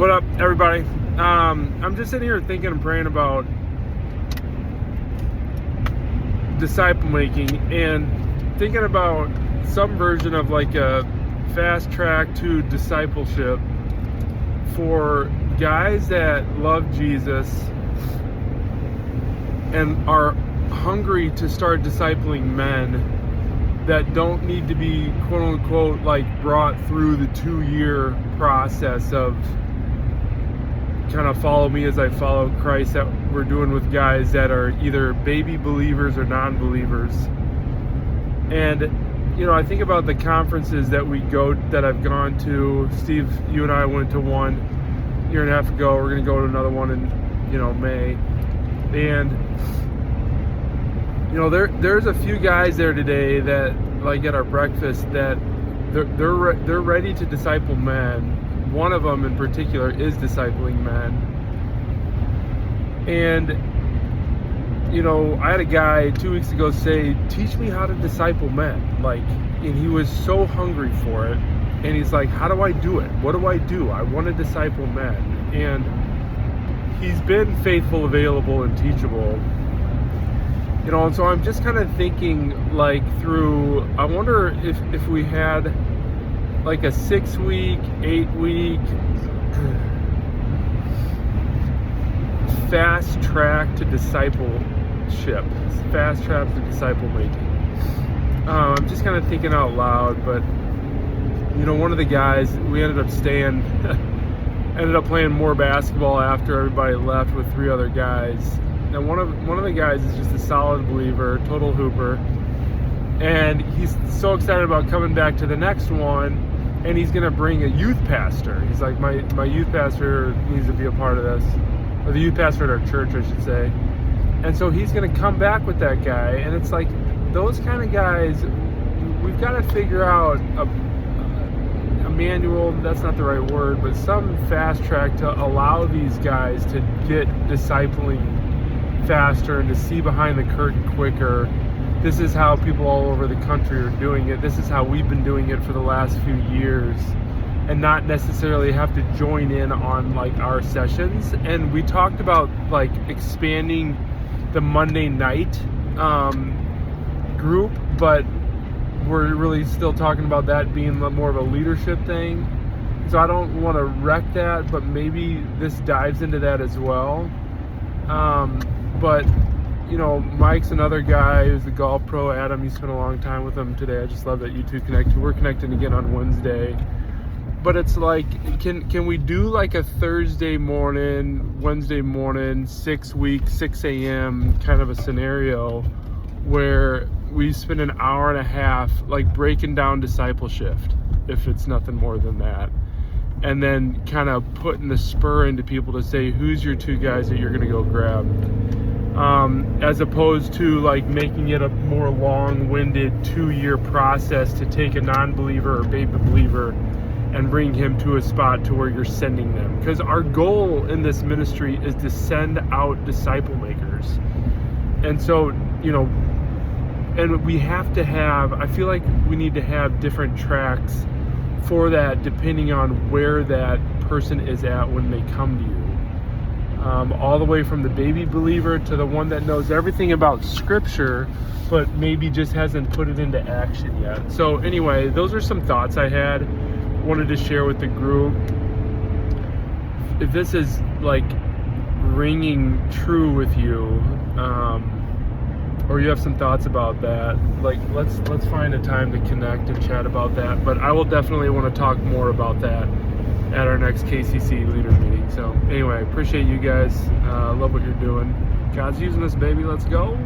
What up, everybody? I'm just sitting here thinking and praying about disciple making and thinking about some version of like a fast track to discipleship for guys that love Jesus and are hungry to start discipling men that don't need to be quote unquote like brought through the 2-year process of kind of follow me as I follow Christ that we're doing with guys that are either baby believers or non-believers. And I think about the conferences that I've gone to. Steve, you and I went to one a year and a half ago. We're going to go to another one in May. And there's a few guys there today that, like at our breakfast, that they're ready to disciple men. One of them in particular is discipling men. And I had a guy 2 weeks ago say, teach me how to disciple men. And he was so hungry for it. And he's like, how do I do it? What do? I want to disciple men. And he's been faithful, available, and teachable. And so I'm just kind of thinking through, I wonder if we had like a 6-week, 8-week fast track to discipleship, fast track to disciple making. I'm just kind of thinking out loud, but one of the guys, we ended up playing more basketball after everybody left with 3 other guys. And one of the guys is just a solid believer, total hooper, and he's so excited about coming back to the next one, and he's gonna bring a youth pastor. He's like, my youth pastor needs to be a part of this, or the youth pastor at our church, I should say. And so he's gonna come back with that guy, and it's like those kind of guys. We've got to figure out a manual. That's not the right word, but some fast track to allow these guys to get discipling faster and to see behind the curtain quicker. This is how people all over the country are doing it. This is how we've been doing it for the last few years, and not necessarily have to join in on our sessions. And we talked about expanding the Monday night group, but we're really still talking about that being more of a leadership thing. So I don't want to wreck that, but maybe this dives into that as well. But Mike's another guy who's the golf pro. Adam, you spent a long time with him today. I just love that you two connected. We're connecting again on Wednesday. But it's can we do a Thursday morning, Wednesday morning, 6 a.m. kind of a scenario where we spend an hour and a half breaking down discipleship, if it's nothing more than that, and then kind of putting the spur into people to say, who's your 2 guys that you're going to go grab, as opposed to making it a more long-winded 2-year process to take a non-believer or baby believer and bring him to a spot to where you're sending them. Because our goal in this ministry is to send out disciple makers. And so, and we have to have, I feel like we need to have different tracks for that depending on where that person is at when they come to you. All the way from the baby believer to the one that knows everything about scripture, but maybe just hasn't put it into action yet. So anyway, those are some thoughts I had, wanted to share with the group. If this is ringing true with you, or you have some thoughts about that, let's find a time to connect and chat about that. But I will definitely want to talk more about that at our next KCC leader meeting. So anyway, appreciate you guys. Love what you're doing. God's using us, baby. Let's go.